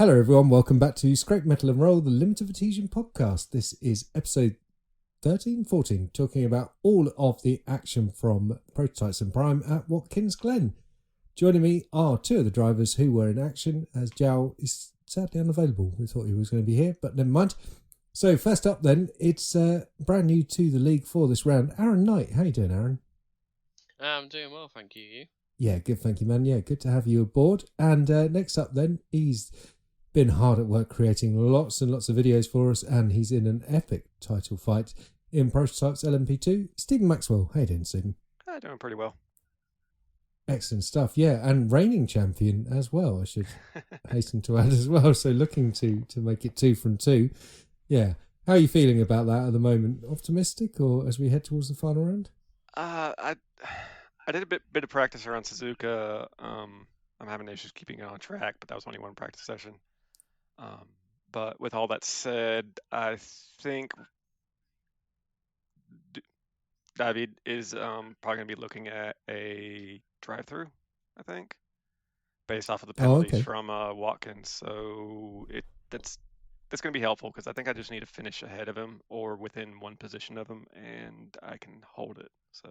Hello everyone, welcome back to Scrape Metal and Roll, the Limited Adhesion podcast. This is episode 13, 14, talking about all of the action from Prototypes and Prime at Watkins, Glen. Joining me are two of the drivers who were in action, as Joao is sadly unavailable. We thought he was going to be here, but never mind. So first up then, it's brand new to the league for this round, Aaron Knight. How you doing, Aaron? I'm doing well, thank you. You? Yeah, good, thank you, man. Yeah, good to have you aboard. And next up then, he's been hard at work creating lots and lots of videos for us, and he's in an epic title fight in Prototypes LMP2. Stephen Maxwell. How you doing, Stephen? Doing pretty well. Excellent stuff. Yeah, and reigning champion as well, I should hasten to add as well. So looking to make it 2 from 2. Yeah. How are you feeling about that at the moment? Optimistic, or as we head towards the final round? I did a bit of practice around Suzuka. I'm having issues keeping it on track, but that was only one practice session. But with all that said, I think David is probably going to be looking at a drive-through, I think, based off of the penalties from Watkins. So that's going to be helpful because I think I just need to finish ahead of him or within one position of him, and I can hold it. So.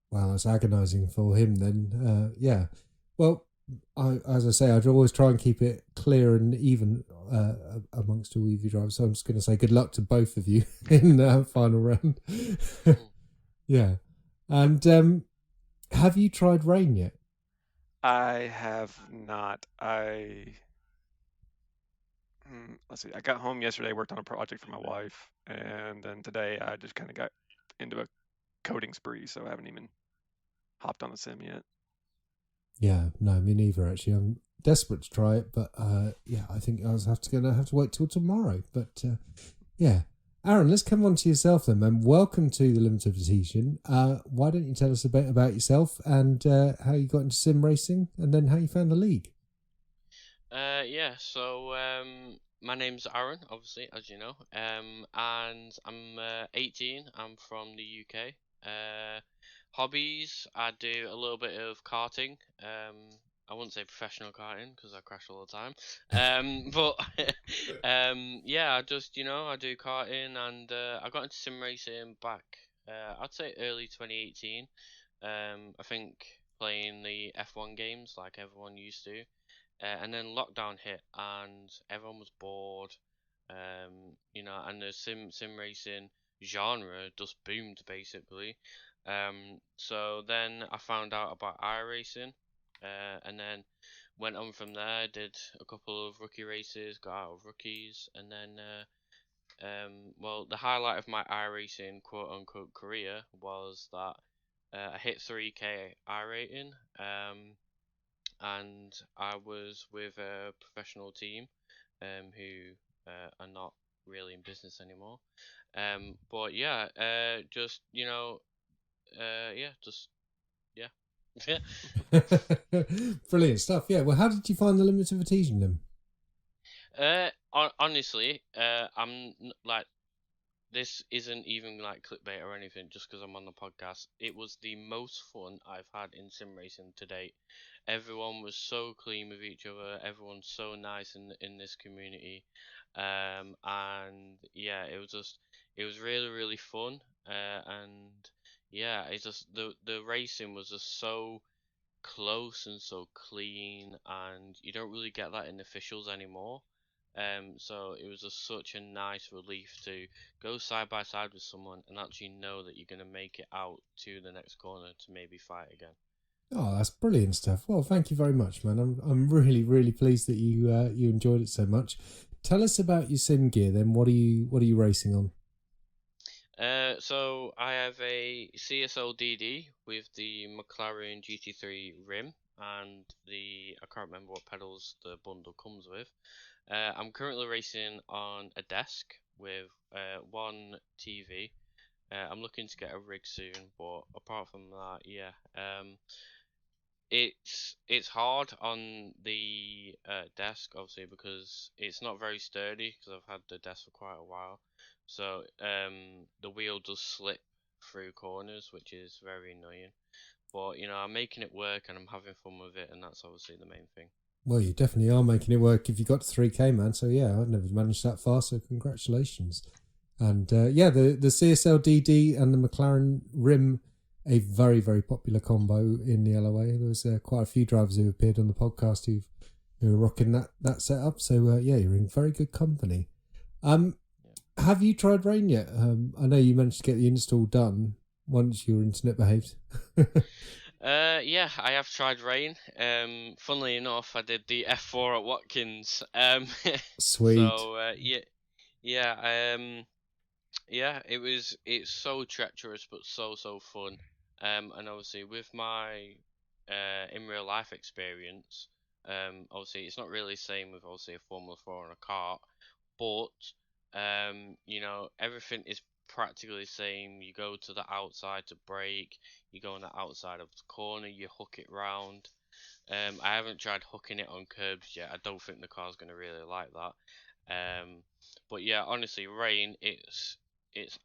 Wow, that's agonising for him then. Yeah. Well, as I say, I'd always try and keep it clear and even amongst all of you drivers. So I'm just going to say good luck to both of you in the final round. Yeah. And have you tried rain yet? I have not. Let's see. I got home yesterday, worked on a project for my wife, and then today I just kind of got into a coding spree, so I haven't even hopped on the sim yet. Yeah, no, me neither. Actually, I'm desperate to try it, but yeah, I think I was gonna have to wait till tomorrow. But yeah, Aaron, let's come on to yourself then, man. Welcome to the Limited Adhesion. Why don't you tell us a bit about yourself and how you got into sim racing, and then how you found the league? Yeah. So my name's Aaron, obviously, as you know. And I'm 18. I'm from the UK. Hobbies, I do a little bit of karting. I wouldn't say professional karting because I crash all the time. But yeah, I just I do karting, and I got into sim racing back. I'd say early 2018. I think playing the F1 games like everyone used to. And then lockdown hit, and everyone was bored. And the sim racing genre just boomed basically. So then I found out about iRacing, and then went on from there. Did a couple of rookie races, got out of rookies, and then well, the highlight of my iRacing quote unquote career was that I hit 3K iRating. And I was with a professional team who are not really in business anymore. But yeah, just yeah, just yeah. Brilliant stuff. Yeah. Well, how did you find the Limited Adhesion then? Honestly, like, this isn't even like clickbait or anything, just because I'm on the podcast. It was the most fun I've had in sim racing to date. Everyone was so clean with each other. Everyone's so nice in this community, and yeah, it was really really fun. And yeah, it's just the racing was just so close and so clean, and you don't really get that in officials anymore. So it was just such a nice relief to go side by side with someone and actually know that you're going to make it out to the next corner to maybe fight again. Oh, that's brilliant stuff. Well, thank you very much, man. I'm really really pleased that you enjoyed it so much. Tell us about your sim gear then. What are you racing on? So I have a CSL DD with the McLaren GT3 rim and I can't remember what pedals the bundle comes with. I'm currently racing on a desk with one TV. I'm looking to get a rig soon, but apart from that, yeah. It's hard on the desk, obviously, because it's not very sturdy, because I've had the desk for quite a while. So the wheel does slip through corners, which is very annoying. But I'm making it work and I'm having fun with it, and that's obviously the main thing. Well, you definitely are making it work if you got to 3K, man. So yeah, I've never managed that far. So congratulations. And yeah, the CSL DD and the McLaren Rim, a very, very popular combo in the LOA. There was quite a few drivers who appeared on the podcast who are rocking that setup. So yeah, you're in very good company. Have you tried Rain yet? I know you managed to get the install done once your internet behaved. Yeah, I have tried Rain. Funnily enough, I did the F4 at Watkins. Sweet. So yeah. Yeah, it's so treacherous but so fun. And obviously with my in real life experience, obviously it's not really the same with obviously a Formula 4 on a kart, but you know, everything is practically the same. You go to the outside to brake, you go on the outside of the corner, you hook it round. I haven't tried hooking it on curbs yet. I don't think the car's gonna really like that. But yeah, honestly, Rain, it's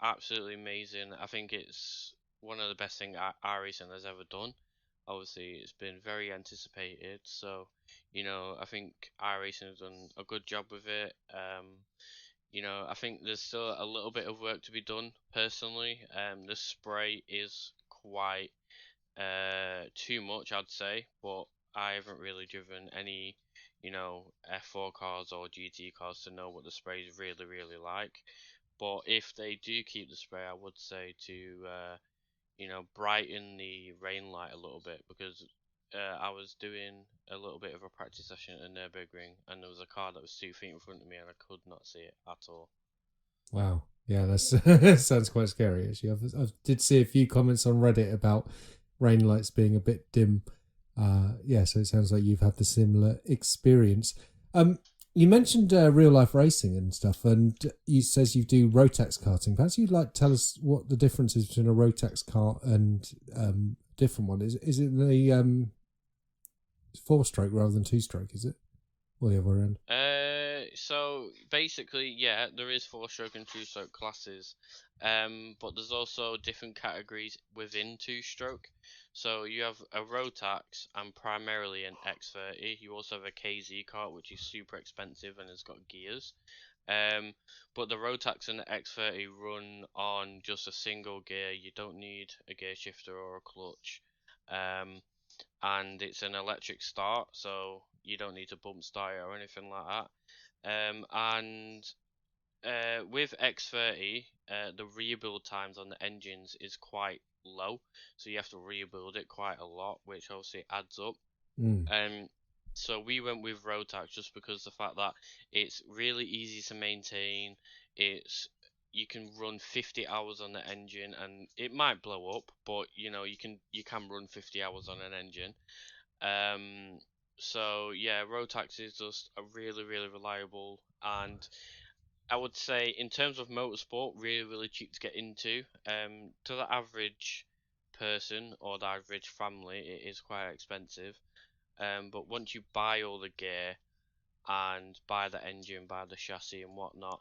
absolutely amazing. I think it's one of the best things iRacing has ever done. Obviously, it's been very anticipated, so you know, I think iRacing has done a good job with it. You know, I think there's still a little bit of work to be done personally. The spray is quite too much, I'd say, but I haven't really driven any, you know, F4 cars or GT cars to know what the spray is really like. But if they do keep the spray, I would say to, you know, brighten the rain light a little bit, because I was doing a little bit of a practice session at Nürburgring, and there was a car that was 2 feet in front of me, and I could not see it at all. Wow. Yeah, that's sounds quite scary actually. I did see a few comments on Reddit about rain lights being a bit dim. Yeah, so it sounds like you've had the similar experience. You mentioned real life racing and stuff, and you says you do Rotax karting. Perhaps you'd like to tell us what the difference is between a Rotax kart and different one. Is it the 4-stroke rather than 2-stroke? Is it? Or the other way around? So basically, yeah, there is 4-stroke and 2-stroke classes, but there's also different categories within 2-stroke. So you have a Rotax and primarily an X30. You also have a KZ kart, which is super expensive and has got gears. But the Rotax and the X30 run on just a single gear. You don't need a gear shifter or a clutch. And it's an electric start, so you don't need to bump start it or anything like that. And with X30, the rebuild times on the engines is quite low, so you have to rebuild it quite a lot, which obviously adds up. So we went with Rotax just because the fact that it's really easy to maintain. You can run 50 hours on the engine, and it might blow up, but you know, you can run 50 hours on an engine. So yeah, Rotax is just a really reliable, and I would say in terms of motorsport, really cheap to get into. To the average person or the average family, it is quite expensive. But once you buy all the gear and buy the engine, buy the chassis and whatnot,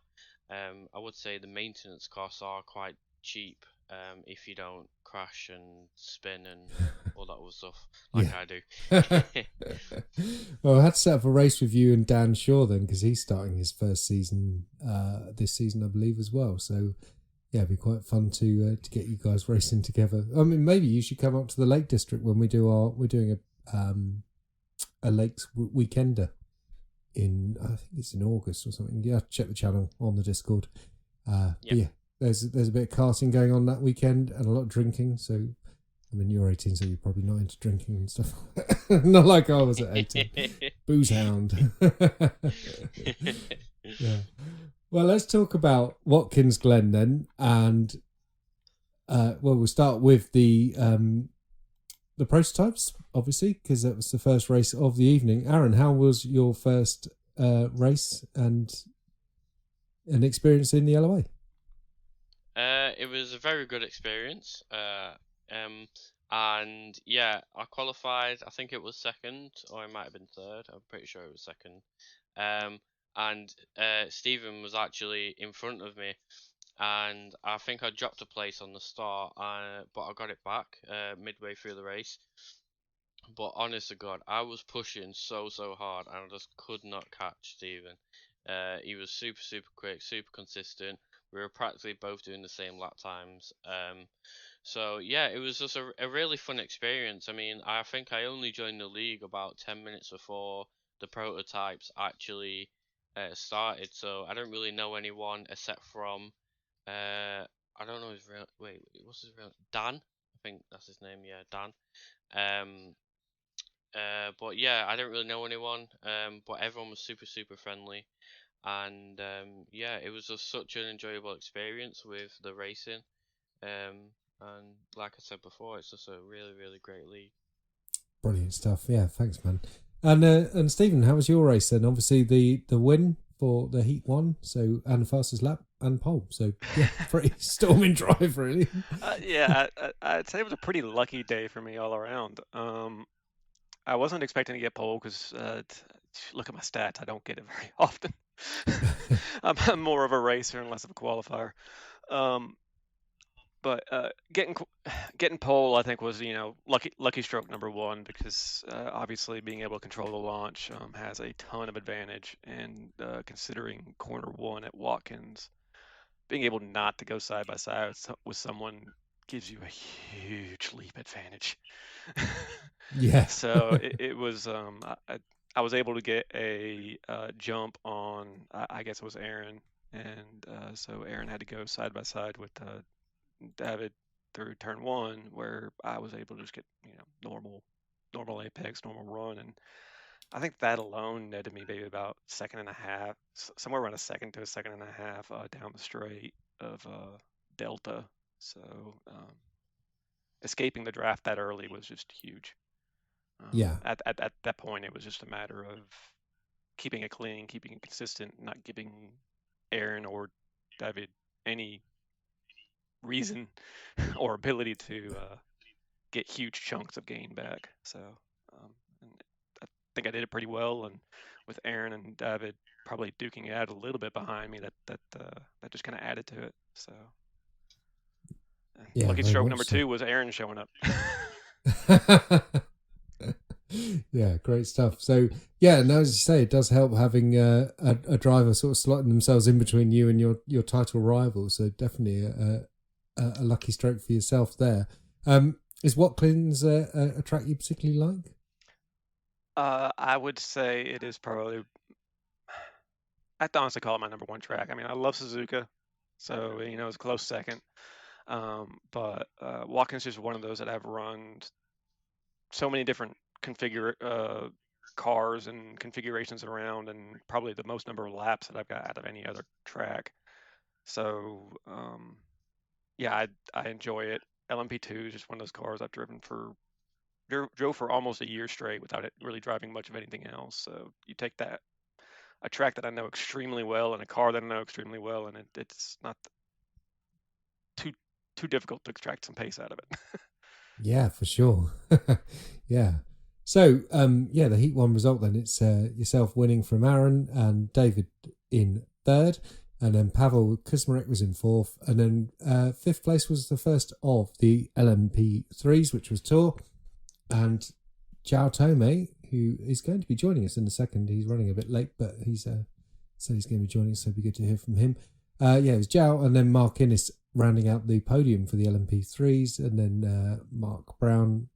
I would say the maintenance costs are quite cheap, if you don't crash and spin and all that other stuff like I do. Well, I had to set up a race with you and Dan Shaw then, because he's starting his first season this season, I believe, as well. So yeah, it'd be quite fun to get you guys racing together. I mean, maybe you should come up to the Lake District when we're doing a lakes weekender in, I think it's in August or something. Yeah, check the channel on the Discord. But yeah, there's a bit of karting going on that weekend and a lot of drinking. So I mean, you're 18, so you're probably not into drinking and stuff. Not like I was at 18. Booze hound. Yeah. Well, let's talk about Watkins Glen then, and we'll start with the prototypes, obviously, because that was the first race of the evening. Aaron, how was your first race and an experience in the LOA? It was a very good experience. And yeah, I qualified. I think it was second, or it might have been third. I'm pretty sure it was second. And Stephen was actually in front of me, and I think I dropped a place on the start, but I got it back midway through the race. but honest to God, I was pushing so hard, and I just could not catch Stephen. He was super quick, super consistent. We were practically both doing the same lap times. So yeah, it was just a really fun experience. I mean, I think I only joined the league about 10 minutes before the prototypes actually started, so I don't really know anyone except from I don't know his real, wait, what's his real, Dan? I think that's his name. Yeah, Dan. Um, but yeah, I don't really know anyone. But everyone was super friendly, and yeah, it was just such an enjoyable experience with the racing. And like I said before, it's just a really great league. Brilliant stuff. Yeah, thanks, man. And Stephen, how was your race then? Obviously the win for the Heat 1, so, and the fastest lap and pole. So yeah, pretty storming drive really. Yeah, I'd say it was a pretty lucky day for me all around. I wasn't expecting to get pole because look at my stats, I don't get it very often. I'm more of a racer and less of a qualifier. But getting pole, I think, was lucky stroke number one, because obviously being able to control the launch has a ton of advantage, and considering corner one at Watkins, being able not to go side by side with someone gives you a huge leap advantage. Yeah. So it was I was able to get a jump on, I guess it was Aaron, and so Aaron had to go side by side with David through turn one, where I was able to just get normal apex, normal run, and I think that alone netted me maybe about second and a half, somewhere around a second to a second and a half down the straight of Delta. So escaping the draft that early was just huge. Yeah. At that point, it was just a matter of keeping it clean, keeping it consistent, not giving Aaron or David any reason or ability to get huge chunks of gain back. So and I think I did it pretty well, and with Aaron and David probably duking it out a little bit behind me, that just kind of added to it. So yeah, lucky stroke number two was Aaron showing up. Yeah, great stuff. So yeah, and as you say, it does help having a driver sort of slotting themselves in between you and your title rival. So definitely a lucky stroke for yourself there. Is Watkins a track you particularly like? I would say it is probably, I have to honestly call it my number one track. I mean, I love Suzuka, so it's a close second. But Watkins is one of those that I've run so many different cars and configurations around, and probably the most number of laps that I've got out of any other track. So yeah, I enjoy it. LMP2 is just one of those cars I've drove for almost a year straight without it really driving much of anything else. So you take that, a track that I know extremely well and a car that I know extremely well, and it's not too difficult to extract some pace out of it. Yeah, for sure. Yeah. So, yeah, the Heat 1 result then, it's yourself winning from Aaron and David in third, and then Pavel Kuzmarek was in fourth, and then fifth place was the first of the LMP3s, which was Tour, and Joao Tome, who is going to be joining us in a second. He's running a bit late, but he's said he's going to be joining us, so it'd be good to hear from him. Yeah, it was Joao, and then Mark Innes rounding out the podium for the LMP3s, and then Mark Brown,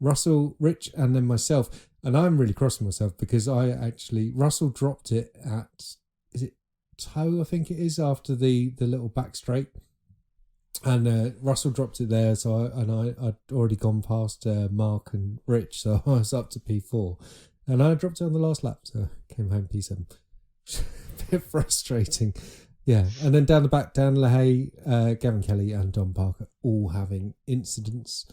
Russell, Rich, and then myself. And I'm really cross with myself because Russell dropped it at, is it Toe, I think it is, after the little back straight. And Russell dropped it there, so I'd already gone past Mark and Rich, so I was up to P4. And I dropped it on the last lap, so I came home P7. A bit frustrating. Yeah, and then down the back, Dan LaHaye, Gavin Kelly and Don Parker all having incidents.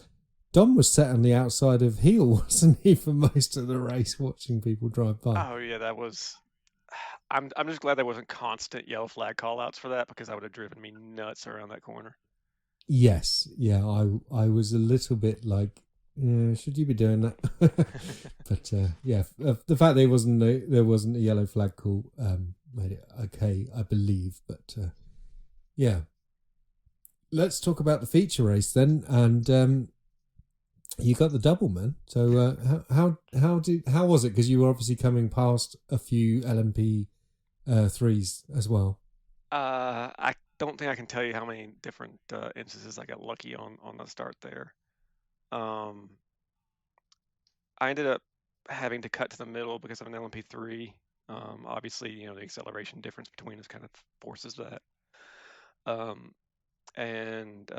Don was sat on the outside of heel, wasn't he, for most of the race, watching people drive by? Oh yeah, that was. I'm just glad there wasn't constant yellow flag call-outs for that, because that would have driven me nuts around that corner. Yes, yeah, I was a little bit like, should you be doing that? But yeah, the fact there wasn't a yellow flag call made it okay, I believe. But yeah, let's talk about the feature race then. And You got the double, man. So how was it? Because you were obviously coming past a few LMP threes as well. I don't think I can tell you how many different instances I got lucky on the start there. Um, I ended up having to cut to the middle because of an LMP3. Obviously, the acceleration difference between us kind of forces that. Um, and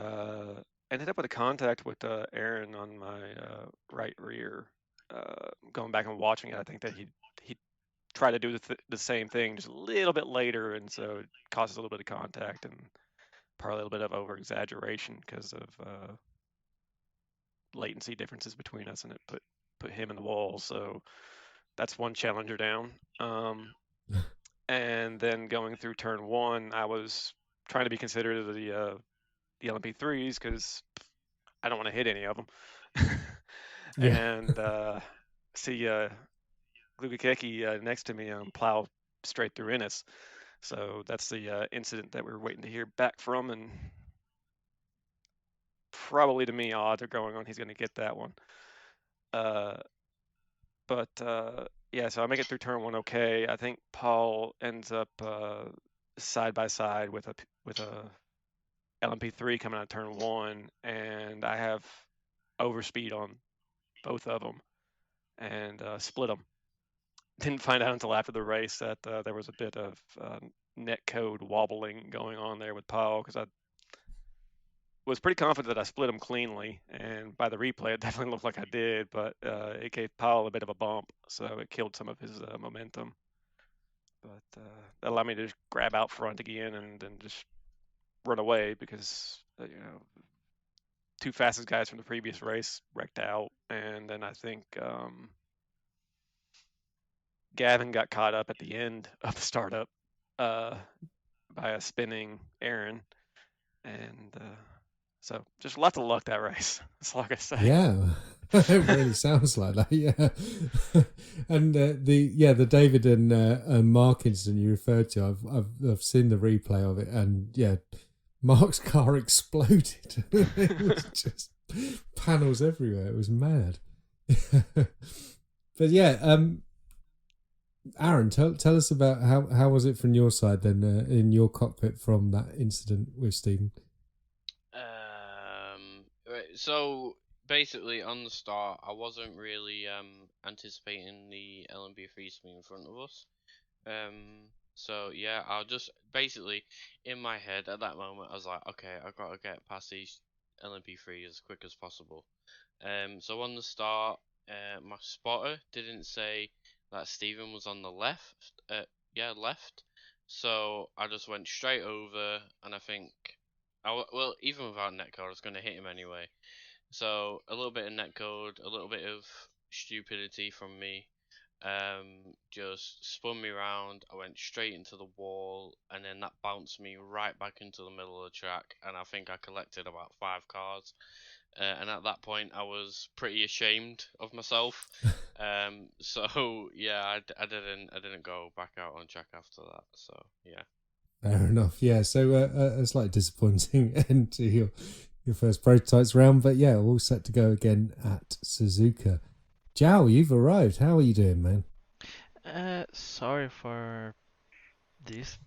ended up with a contact with Aaron on my right rear. Going back and watching it, I think that he tried to do the same thing just a little bit later, and so it causes a little bit of contact and probably a little bit of over exaggeration because of latency differences between us, and it put him in the wall. So that's one challenger down. And then going through turn one, I was trying to be considerate of the LMP3s because I don't want to hit any of them. Yeah. And see Glugakeki next to me plow straight through Innis. So that's the incident that we're waiting to hear back from, and probably to me odds are going on he's going to get that one. But yeah, so I make it through turn one okay. I think Paul ends up side by side with a LMP3 coming out of turn one, and I have overspeed on both of them and split them. Didn't find out until after the race that there was a bit of net code wobbling going on there with Paul, because I was pretty confident that I split them cleanly, and by the replay it definitely looked like I did, but it gave Paul a bit of a bump, so it killed some of his momentum. But that allowed me to just grab out front again and just run away, because two fastest guys from the previous race wrecked out, and then I think Gavin got caught up at the end of the startup by a spinning Aaron, and so just lots of luck that race. That's all I can say. Yeah, it really sounds like that. Yeah, and the David and Mark incident you referred to, I've seen the replay of it, and yeah, Mark's car exploded. It was just panels everywhere. It was mad. But yeah, Aaron, tell us about how was it from your side then in your cockpit from that incident with Stephen. So basically, on the start, I wasn't really anticipating the LMB3 to be in front of us. So yeah, I'll just basically in my head at that moment, I was like, okay, I've got to get past these LMP3 as quick as possible. So on the start, my spotter didn't say that Stephen was on the left. Left. So I just went straight over, and I think, well, even without netcode, I was going to hit him anyway. So a little bit of netcode, a little bit of stupidity from me, just spun me around. I went straight into the wall, and then that bounced me right back into the middle of the track. And I think I collected about 5 cars. And at that point, I was pretty ashamed of myself. So yeah, I didn't go back out on track after that. So yeah. Fair enough. Yeah. So a slightly disappointing end to your first prototypes round, but yeah, all set to go again at Suzuka. Joao, you've arrived. How are you doing, man? Sorry for this.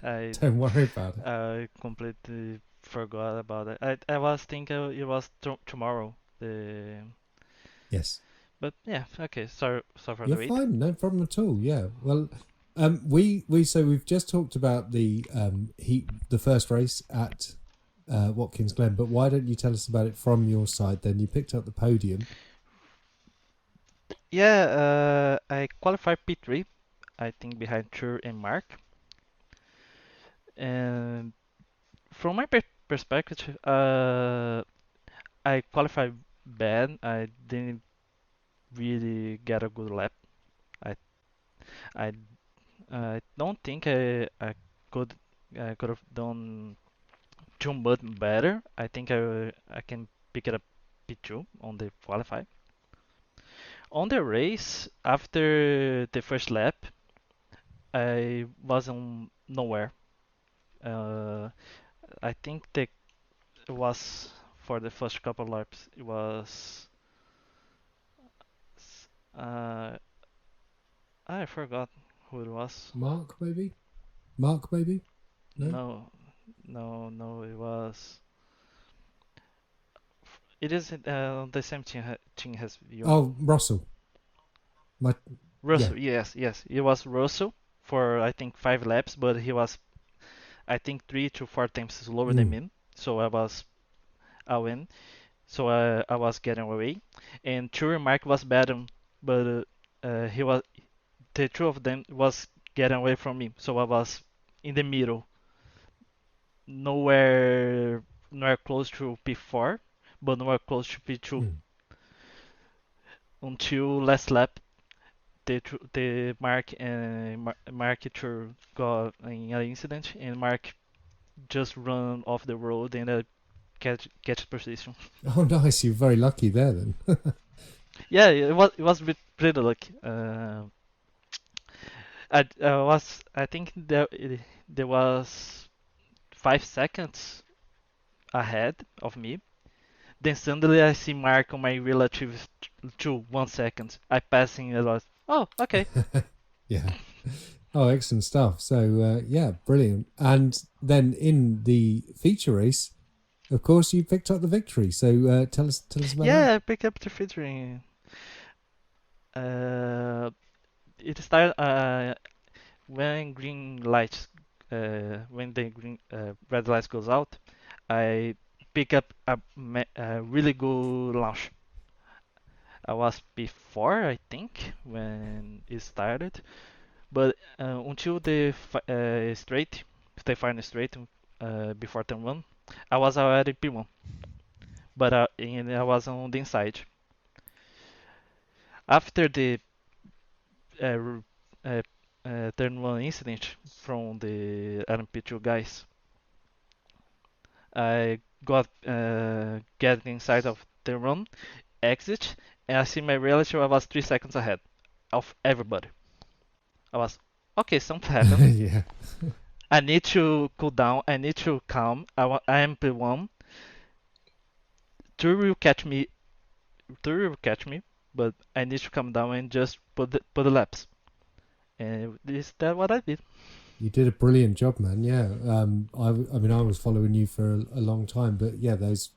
I Don't worry about it. I completely forgot about it. I was thinking it was tomorrow. Yes. But yeah, okay. Sorry for the You're wait. fine, no problem at all. Yeah. Well, so we've just talked about the first race at Watkins Glen, but why don't you tell us about it from your side then? You picked up the podium. Yeah, I qualified P3, I think behind Tur and Mark. And from my perspective, I qualified bad. I didn't really get a good lap. I I I don't think could I could have done too much better. I think I can pick it up P2 on the qualify. On the race, after the first lap, I was on nowhere. Uh, I think the it was for the first couple laps. It was Uh, I forgot who it was. Mark, maybe? Mark, maybe? No? No, it was. It is the same team as you. Oh, Russell. Yeah. Russell, yes, it was Russell for I think 5 laps, but he was I think 3 to 4 times slower than Mm. me, so I win, so I was getting away, and True Mark was better, but he was the two of them was getting away from me, so I was in the middle, nowhere nowhere close to P4, but nowhere close to P2 Mm. until last lap. The Mark and Mark True got in an incident, and Mark just run off the road and catch position. Oh, nice. You're very lucky there then. Yeah, it was pretty lucky. I think there was 5 seconds ahead of me. Then suddenly I see Mark on my relative to 1 second. I passing a lot. Oh, okay. Yeah. Oh, excellent stuff. So, yeah, brilliant. And then in the feature race, of course, you picked up the victory. So, tell us about Yeah, that. I picked up the featuring. Uh, it started when green lights, when the green red lights goes out. I pick up a really good launch. I was before, I think, when it started, but until the final straight before turn one, I was already P1, but and I was on the inside. After the uh, uh, turn one incident from the LMP2 guys, I got get inside of the run, exit, and I see my relative. I was 3 seconds ahead of everybody. I was okay. Something happened. Yeah. I need to cool down. I need to calm. I am P1. Two will catch me. Two will catch me. But I need to calm down and just put the laps. And is that what I did? You did a brilliant job, man. Yeah. I mean, I was following you for a long time, but yeah, those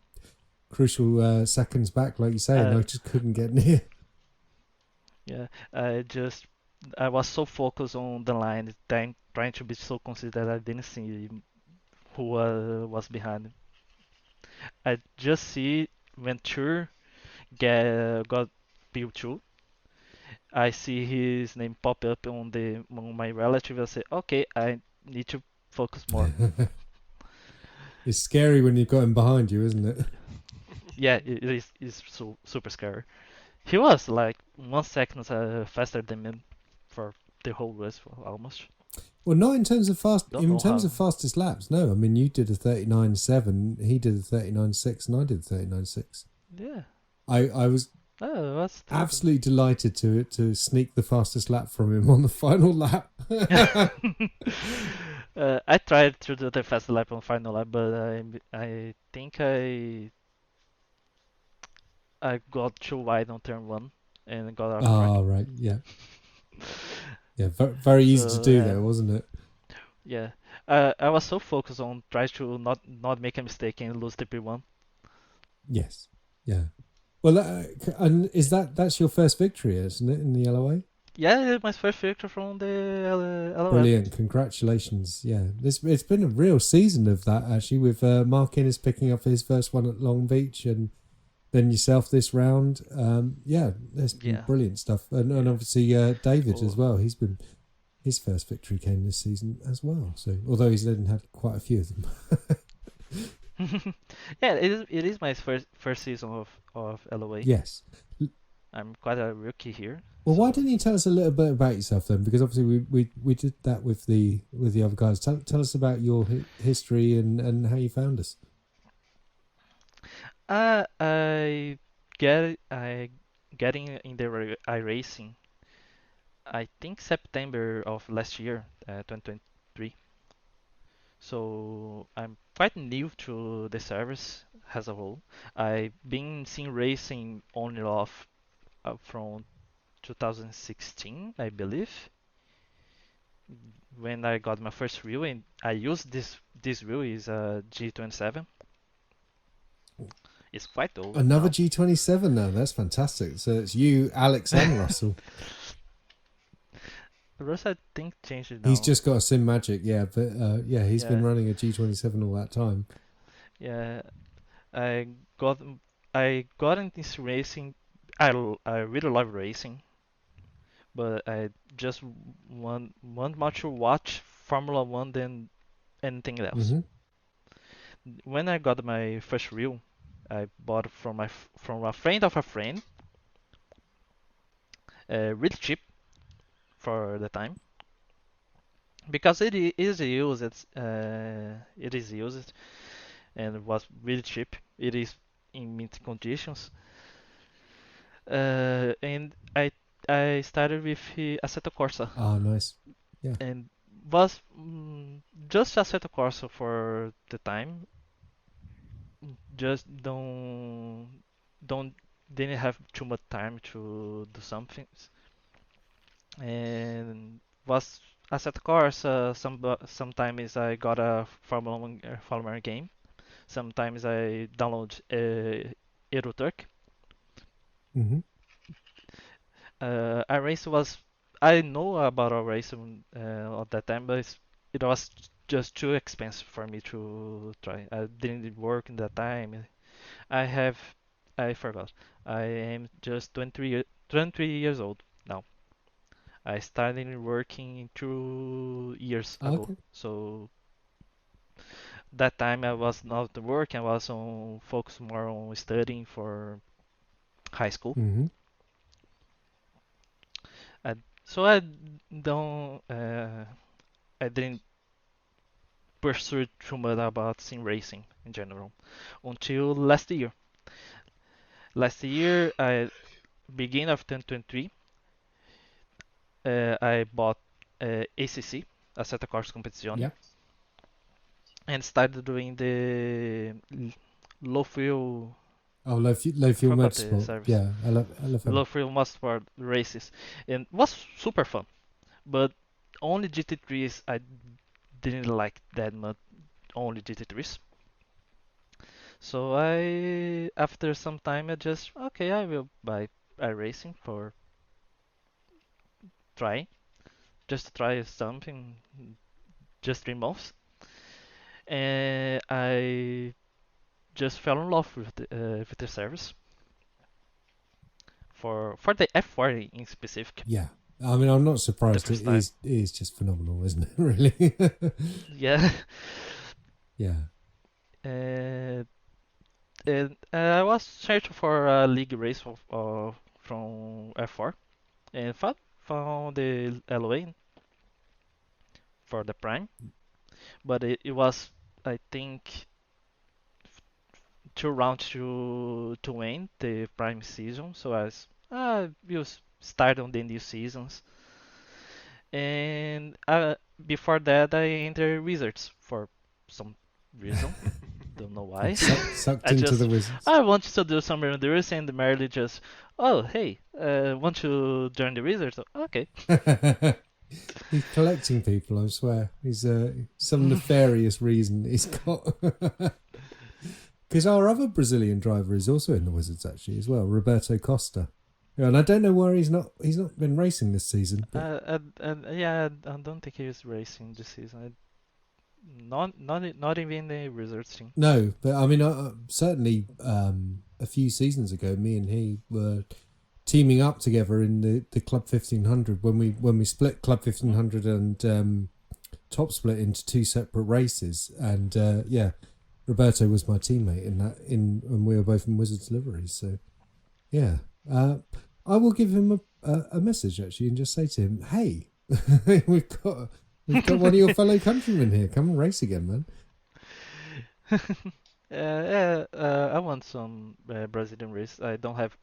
crucial seconds back, like you say, and I just couldn't get near. Yeah, I was so focused on the line, trying to be so consistent that I didn't see who was behind. I just see Venture got P2. I see his name pop up on my relative. I say, okay, I need to focus more. It's scary when you've got him behind you, isn't it? Yeah, it is it's super scary. He was like 1 second faster than me for the whole race almost. Well, not in terms of Don't know how. fastest laps. No, I mean you did a 39.7, he did a 39.6, and I did a 39.6. Yeah. I was Oh, that's absolutely delighted to sneak the fastest lap from him on the final lap. I tried to do the fast lap on final lap, but I think I got too wide on turn one and got off track. Oh, right, yeah. Yeah, very easy to do though, wasn't it? Yeah. I was so focused on trying to not make a mistake and lose the P1. Yes, yeah. Well, and that's your first victory, isn't it, in the LOA? Yeah, my first victory from the LOL. Brilliant, congratulations! Yeah, it's been a real season of that actually. With Mark Innes picking up his first one at Long Beach, and then yourself this round. Yeah, there's been brilliant stuff, and obviously David as well. His first victory came this season as well. So although he's then had quite a few of them. Yeah, it is my first season of LOA. Yes. I'm quite a rookie here. Well, why don't you tell us a little bit about yourself then? Because obviously we did that with the other guys. Tell us about your history and how you found us. I getting in the iRacing. I think September of last year, 2023. So I'm quite new to the service as a whole. I've been seeing racing on and off from 2016, I believe, when I got my first wheel, and I used this wheel is a G27. It's quite old Another now. G27 now. That's fantastic. So it's you, Alex, and Russell. Russ, I think, changed it now. He's just got a Sim Magic, yeah, but he's been running a G27 all that time. Yeah, I got into racing. I really love racing, but I just want more to watch Formula One than anything else. When I got my first wheel, I bought from a friend of a friend, really cheap for the time, because is used. It is used and was really cheap. It is in mint conditions. And I started with Assetto Corsa. Ah, nice. Yeah. And was just Assetto Corsa for the time. Just don't didn't have too much time to do something, and was Assetto Corsa. Sometimes I got a Formula 1 game. Sometimes I download Euro Truck. A race was I know about a race at that time, but it was just too expensive for me to try. I didn't work in that time. I forgot. I am just 23 years old now. I started working 2 years ago. Okay. So that time I was not working. I was focused more on studying for high school. So don't I didn't pursue too much about sim racing in general until last year. Last year, beginning of 2023, I bought ACC, Assetto Corsa Competizione, Yeah. and started doing the low fuel. Oh, low fuel motorsport. Yeah, I love low fuel motorsport races, and was super fun. But only GT3s I didn't like that much. Only GT3s. So after some time, I will buy iRacing for trying, just to try something, just 3 months, and I just fell in love with the service for the F4 in specific. Yeah, I mean, I'm not surprised. It is just phenomenal, isn't it? Really? Yeah. Yeah. And I was searching for a league race from F4 and found the LOA for the Prime, but it was, I think, 2 rounds to win the Prime season. So we'll start on the new seasons. And before that, I entered Wizards for some reason. Don't know why. Sucked into the Wizards. I wanted to do some endurance, and Merely just, oh hey, want to join the Wizards? Okay. He's collecting people, I swear. He's some nefarious reason he's got. Because our other Brazilian driver is also in the Wizards actually as well, Roberto Costa. Yeah, and I don't know where he's not been racing this season. I don't think he was racing this season. Not even the Wizards team. No, but I mean, certainly a few seasons ago, me and he were teaming up together in the Club 1500 when we split Club 1500 and Top Split into 2 separate races, and Roberto was my teammate and we were both in Wizards liveries. So yeah, I will give him a message actually and just say to him, hey, we've got one of your fellow countrymen here. Come and race again, man. I want some Brazilian race. I don't have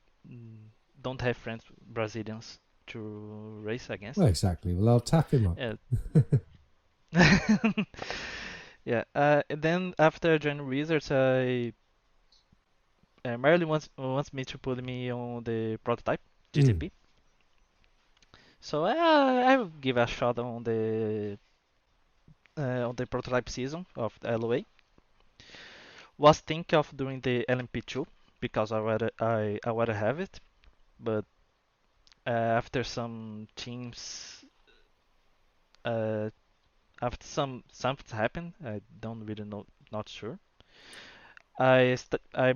friends Brazilians to race against. Well, exactly. Well, I'll tap him up. Yeah. And then after I joined Wizards, Marilyn wants me to put me on the prototype GTP. So I will give a shot on the prototype season of the LOA. Was thinking of doing the LMP2 because I already have it, but after some teams, uh, after something happened, I don't really know, not sure. I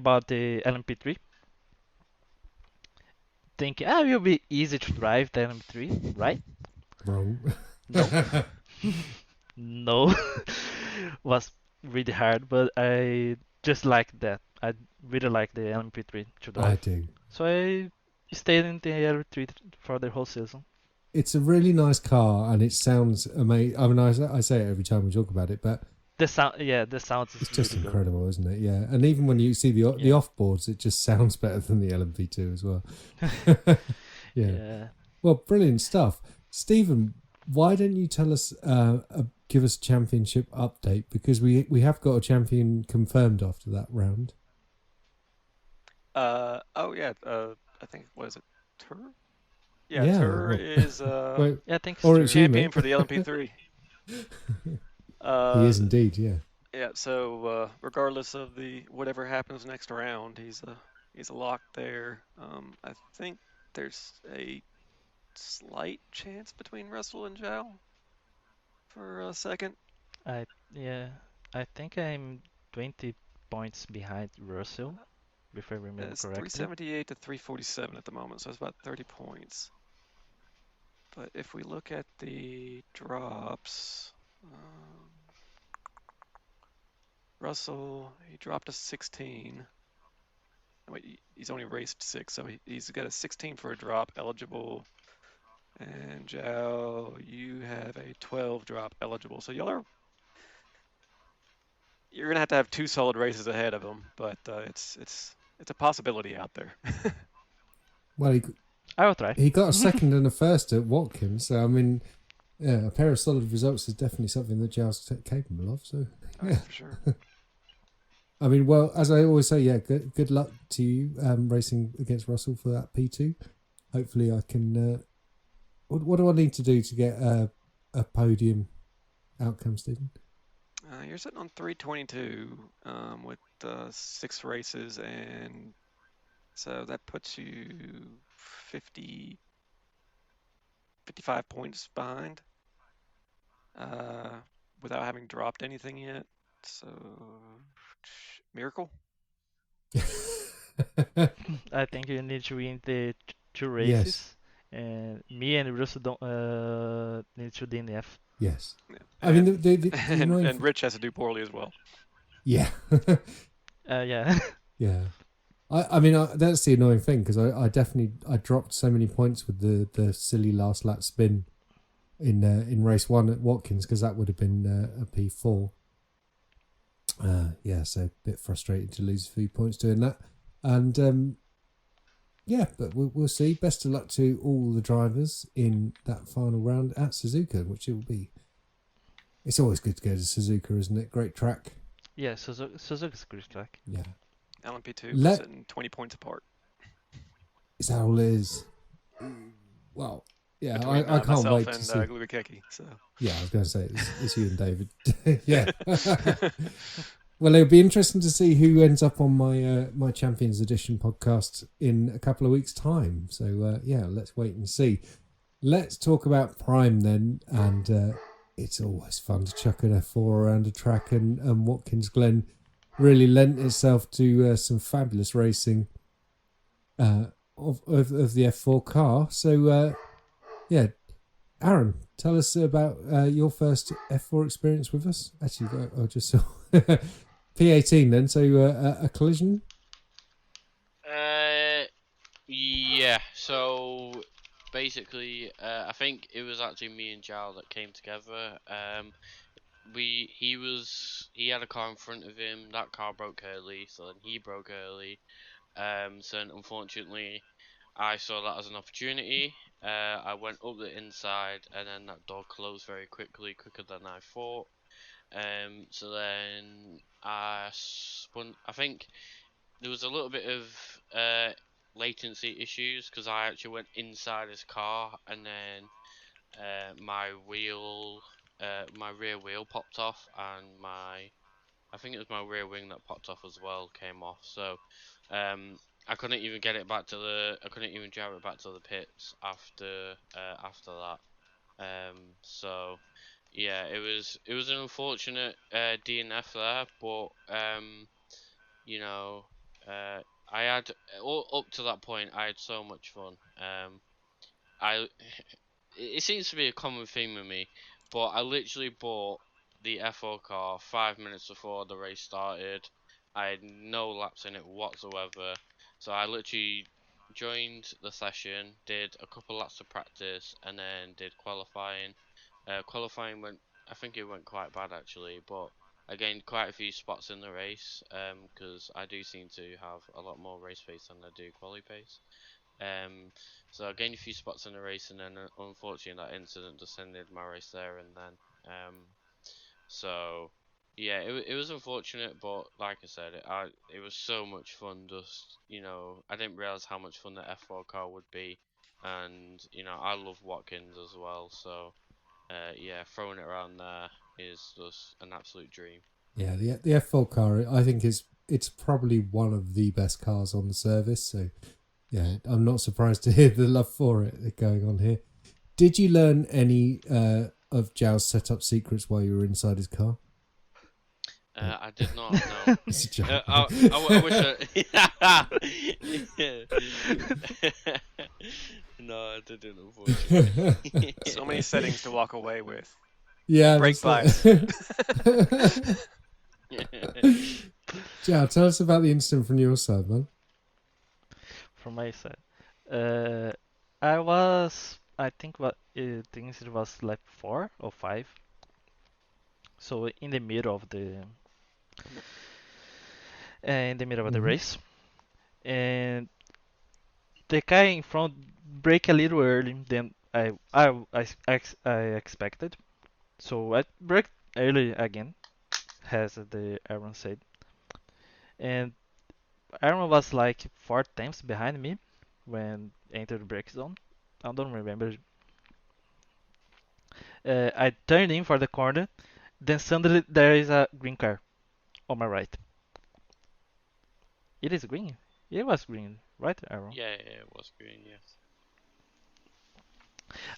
bought the LMP3, thinking it will be easy to drive the LMP3, right? Wrong. No, no, was really hard, but I just like that. I really like the LMP3 to I drive, do. so I stayed in the LMP3 for the whole season. It's a really nice car, and it sounds amazing. I mean, I say it every time we talk about it, but The sound, yeah, the sound is it's just really incredible, isn't it? Yeah, and even when you see the Yeah. offboards, it just sounds better than the LMP2 as well. good. Yeah. Yeah. Well, brilliant stuff, Stephen. Why don't you tell us, give us a championship update, because we have got a champion confirmed after that round. Oh yeah. I think what is it? Tur? Yeah, Yeah, Tur well, is well, Yeah, thanks or to it's you, champion mate. for the LMP3. He is indeed, yeah. Yeah. So regardless of the whatever happens next round, he's a lock there. I think there's a slight chance between Russell and Joao for a second. I yeah, I think I'm 20 points behind Russell, if I remember It's correctly. 378 to 347 at the moment, so it's about 30 points. But if we look at the drops, Russell, he dropped a 16. Wait, he's only raced 6, so he's got a 16 for a drop eligible. And Joao, you have a 12 drop eligible. So you're gonna have to have 2 solid races ahead of him, but it's a possibility out there. Well, I will try. he got a second and a first at Watkins, so I mean, yeah, a pair of solid results is definitely something that Giles is capable of. So, Oh, yeah, for sure. I mean, well, as I always say, yeah, good luck to you racing against Russell for that P2. Hopefully, I can. What do I need to do to get a podium outcome, Stephen? You're sitting on 322 with 6 races, and so that puts you 55 points behind without having dropped anything yet. So, miracle. I think you need to win the two Yes. races, and me and Russell don't need to DNF. Yes. Yeah. I mean, the and Rich has to do poorly as well. Yeah. Yeah. Yeah. I mean, that's the annoying thing, because I definitely dropped so many points with the silly last lap spin in race 1 at Watkins, because that would have been a P4. Yeah, so a bit frustrating to lose a few points doing that, and yeah, but we'll see. Best of luck to all the drivers in that final round at Suzuka, which it will be. It's always good to go to Suzuka, isn't it? Great track. Yeah, Suzuka's a great track. Yeah. LMP2 sitting 20 points apart. Is that all it is? Well, yeah, Between, I can't wait and to see. Glubikeki, so. Yeah, I was going to say it's you and David. Yeah. Well, it'll be interesting to see who ends up on my my Champions Edition podcast in a couple of weeks' time. So yeah, let's wait and see. Let's talk about Prime then, and it's always fun to chuck an F4 around a track, and Watkins Glen really lent itself to some fabulous racing of the F4 car. So yeah, Aaron, tell us about your first F4 experience with us. Actually, I just saw P18 then, so a collision? Yeah, so basically, I think it was actually me and Jal that came together. He had a car in front of him. That car broke early, so then he broke early. So unfortunately, I saw that as an opportunity. I went up the inside, and then that door closed very quickly, quicker than I thought. So then I spun. I think there was a little bit of latency issues because I actually went inside his car and then my rear wheel popped off, and I think it was my rear wing that popped off as well, came off. So I couldn't even I couldn't even drive it back to the pits after that. So yeah, it was an unfortunate DNF there, but you know, I had up to that point I had so much fun. I it seems to be a common theme with me, but I literally bought the F4 car 5 minutes before the race started. I had no laps in it whatsoever, so I literally joined the session, did a couple laps of practice, and then did qualifying. Qualifying I think it went quite bad actually, but I gained quite a few spots in the race because I do seem to have a lot more race pace than I do quali pace. Um, so I gained a few spots in the race, and then unfortunately that incident just ended my race there and then. So yeah, it was unfortunate, but like I said, it was so much fun. Just I didn't realize how much fun the F4 car would be, and I love Watkins as well. So yeah, throwing it around there is just an absolute dream. Yeah, the F4 car, I think it's probably one of the best cars on the service. So yeah, I'm not surprised to hear the love for it going on here. Did you learn any of Joao's setup secrets while you were inside his car? I did not know. It's a joke. I wish I. No, I didn't, unfortunately. So many settings to walk away with. Yeah, brake bias. Joao, tell us about the incident from your side, man. From my side, I think it was lap 4 or 5. So in the middle of the race, and the guy in front brake a little early than I expected. So I braked early again, as the Aaron said, and Aaron was like 4 times behind me when entered the brake zone. I don't remember. I turned in for the corner, then suddenly there is a green car on my right. It is green. It was green, right, Aaron? Yeah, it was green.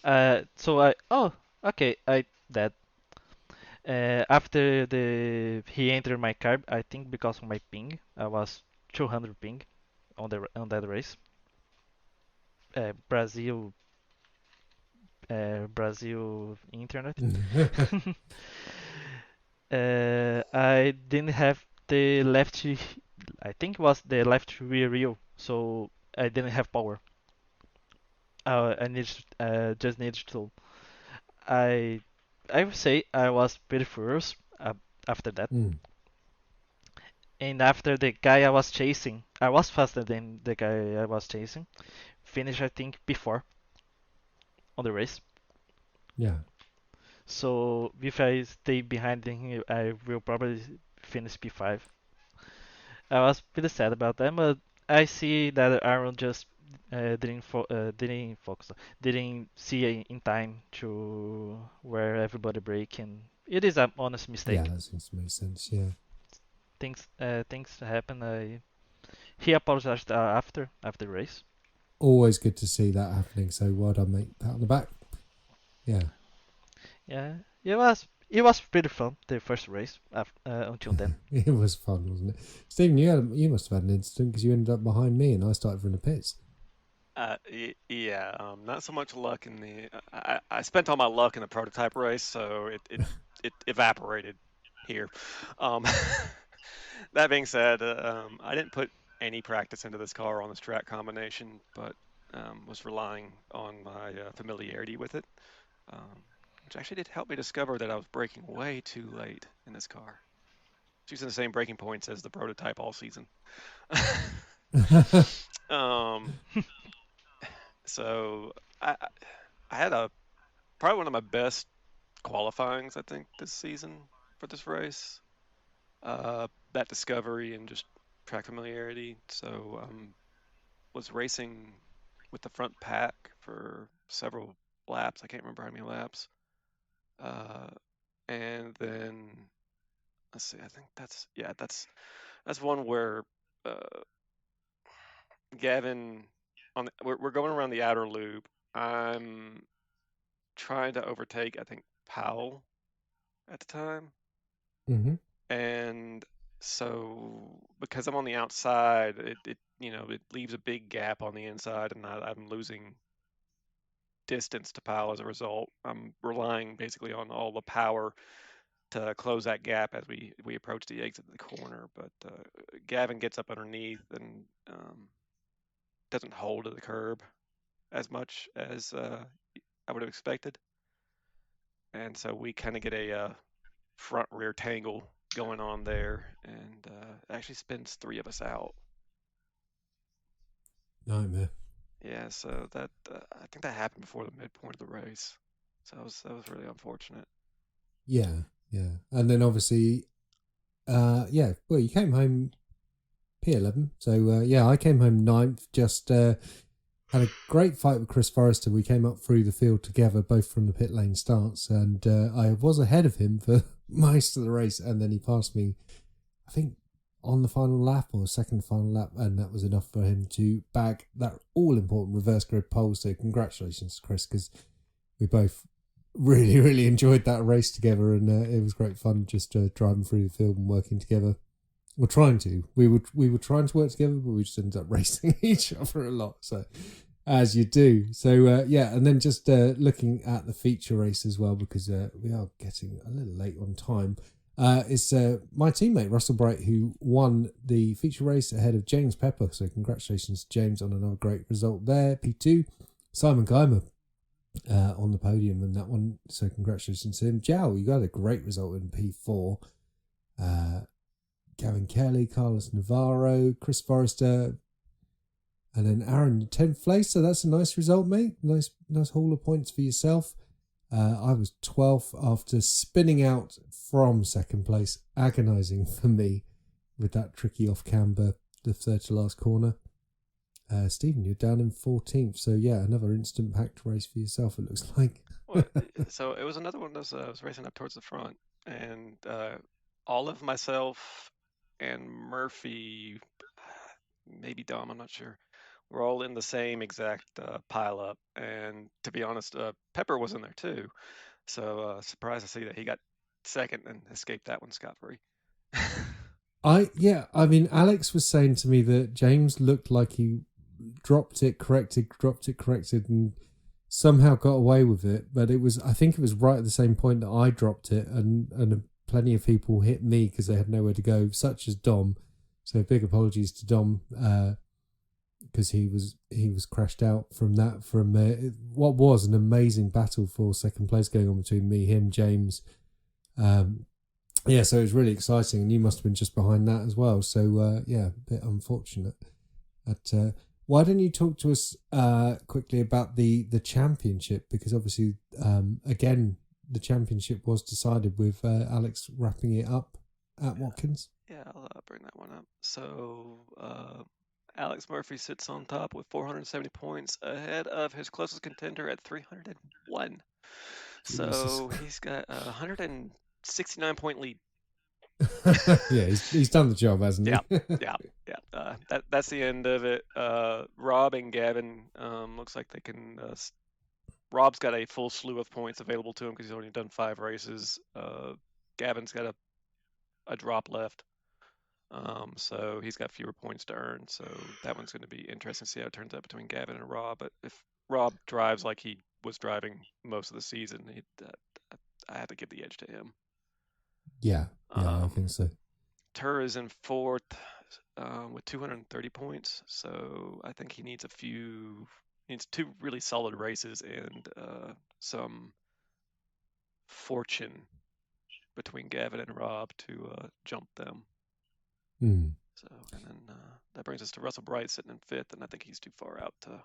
Yeah. So okay, I that. After he entered my car, I think because of my ping, I was 200 ping on that race. Brazil Brazil internet. I didn't have the left. I think it was the left rear wheel, so I didn't have power. I needed just needed to. I I would say I was pretty furious after that. And after the guy I was chasing, I was faster than the guy I was chasing. Finished I think before on the race. Yeah. So if I stay behind him, I will probably finish P5. I was pretty sad about that, but I see that Aaron just didn't focus, didn't see in time to where everybody break, and it is an honest mistake. Yeah, that seems to make sense. Yeah, things happen. He apologized after the race. Always good to see that happening. So well done, mate. Pat on the back. Yeah. Yeah, it was pretty fun the first race until then. It was fun, wasn't it? Stephen, you must have had an incident because you ended up behind me and I started from the pits. Yeah, not so much luck in the. I spent all my luck in the prototype race, so it evaporated here. That being said, I didn't put any practice into this car on this track combination, but was relying on my familiarity with it, which actually did help me discover that I was braking way too late in this car. It's using the same braking points as the prototype all season. So I had probably one of my best qualifyings, I think, this season for this race. That discovery and just track familiarity. So was racing with the front pack for several laps. I can't remember how many laps. And then let's see. I think that's one where Gavin we're going around the outer loop. I'm trying to overtake, I think, Powell at the time. Mm-hmm. And so because I'm on the outside, it leaves a big gap on the inside, and I'm losing distance to Powell as a result. I'm relying basically on all the power to close that gap as we approach the exit of the corner. But Gavin gets up underneath and doesn't hold to the curb as much as I would have expected. And so we kind of get a front rear tangle going on there, and actually spins three of us out. Nightmare. Yeah, so that I think that happened before the midpoint of the race. So that was really unfortunate. Yeah, and then obviously, well, you came home P11, so I came home 9th. Just had a great fight with Chris Forrester. We came up through the field together, both from the pit lane starts, and I was ahead of him for most of the race, and then he passed me, I think, on the final lap or second final lap, and that was enough for him to bag that all-important reverse grid pole. So congratulations, Chris, because we both really, really enjoyed that race together, and it was great fun just driving through the field and working together. We're trying to. We were trying to work together, but we just ended up racing each other a lot. So, as you do. So, and then just looking at the feature race as well, because we are getting a little late on time. It's my teammate Russell Bright who won the feature race ahead of James Pepper. So, congratulations, James, on another great result there. P2, Simon Geimer on the podium in that one. So, congratulations to him. Joao, you got a great result in P4. Gavin Kelly, Carlos Navarro, Chris Forrester, and then Aaron 10th place. So that's a nice result, mate. Nice haul of points for yourself. I was 12th after spinning out from second place. Agonising for me with that tricky off camber, the third to last corner. Stephen, you're down in 14th. So yeah, another instant packed race for yourself, it looks like. Well, so it was another one that I was racing up towards the front, and all of myself and Murphy, maybe Dom, I'm not sure, we're all in the same exact pile up. And to be honest, Pepper was in there too. So surprised to see that he got second and escaped that one scot-free. I mean, Alex was saying to me that James looked like he dropped it, corrected, and somehow got away with it. But I think it was right at the same point that I dropped it, and plenty of people hit me because they had nowhere to go, such as Dom. So big apologies to Dom because he was crashed out from what was an amazing battle for second place going on between me, him, James. So it was really exciting, and you must have been just behind that as well. So a bit unfortunate. But why don't you talk to us quickly about the championship? Because obviously, again, the championship was decided with Alex wrapping it up at Watkins. Yeah, I'll bring that one up. So Alex Murphy sits on top with 470 points ahead of his closest contender at 301. So he's got a 169-point lead. Yeah, he's done the job, hasn't he? Yeah. That's the end of it. Rob and Gavin looks like they can. Rob's got a full slew of points available to him because he's only done 5 races. Gavin's got a drop left. So he's got fewer points to earn. So that one's going to be interesting to see how it turns out between Gavin and Rob. But if Rob drives like he was driving most of the season, I have to give the edge to him. Yeah, I think so. Tur is in 4th with 230 points. So I think he needs two really solid races and some fortune between Gavin and Rob to jump them. So, and then that brings us to Russell Bright sitting in 5th, and I think he's too far out to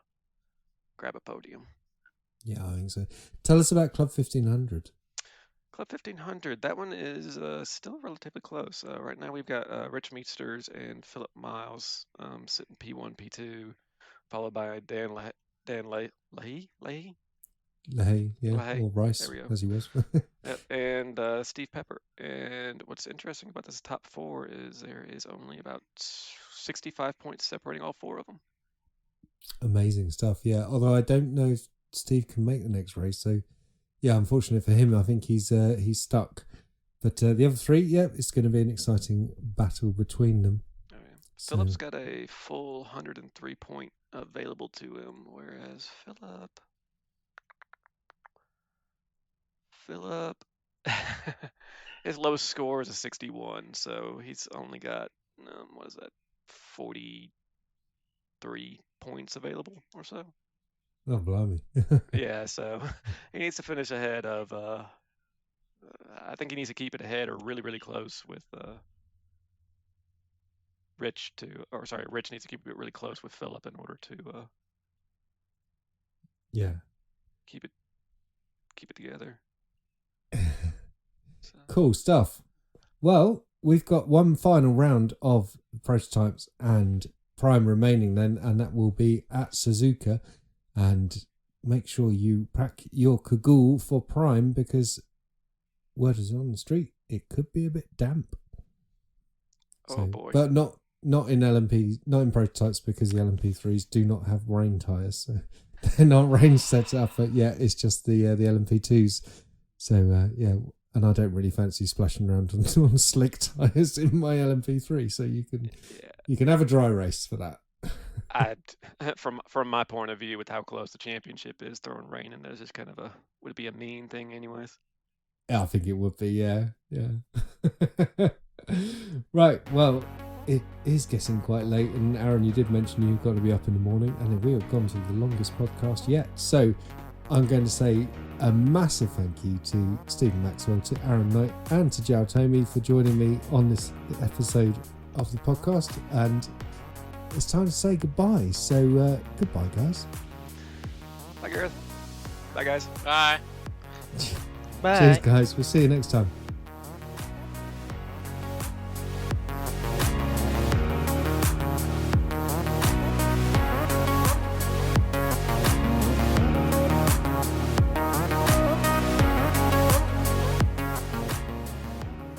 grab a podium. Yeah, I think so. Tell us about Club 1500. Club 1500, that one is still relatively close. Right now we've got Rich Meesters and Philip Miles sitting P1, P2. followed by Dan Leahy, Leahy, yeah, Leahy. or Rice, There we go. as he was. Yep, and Steve Pepper. And what's interesting about this top 4 is there is only about 65 points separating all 4 of them. Amazing stuff, yeah. Although I don't know if Steve can make the next race, so yeah, unfortunate for him. I think he's stuck. But the other 3, yeah, it's going to be an exciting battle between them. Oh, yeah. So. Philip's got a full 103 point available to him, whereas Philip, his lowest score is a 61, so he's only got, 43 points available or so. Oh, blimey. Yeah, so he needs to finish ahead of, I think he needs to keep it ahead or really, really close with Rich needs to keep it really close with Philip in order to yeah, keep it together. So. Cool stuff. Well, we've got one final round of prototypes and Prime remaining then, and that will be at Suzuka. And make sure you pack your cagoule for Prime, because word is on the street, it could be a bit damp. Oh boy! But not in LMP, not in prototypes, because the LMP3s do not have rain tyres, so they're not rain set up. But yeah, it's just the LMP2s. So yeah, and I don't really fancy splashing around on slick tyres in my LMP3. So you can have a dry race for that. From my point of view, with how close the championship is, throwing rain in there is just kind of would it be a mean thing, anyways? Yeah, I think it would be. Yeah. Right. Well, it is getting quite late, and Aaron, you did mention you've got to be up in the morning, and we have gone to the longest podcast yet. So I'm going to say a massive thank you to Stephen Maxwell, to Aaron Knight, and to Joao Tome for joining me on this episode of the podcast. And it's time to say goodbye. So goodbye, guys. Bye, Gareth. Bye, guys. Bye. Bye. Cheers, guys. We'll see you next time.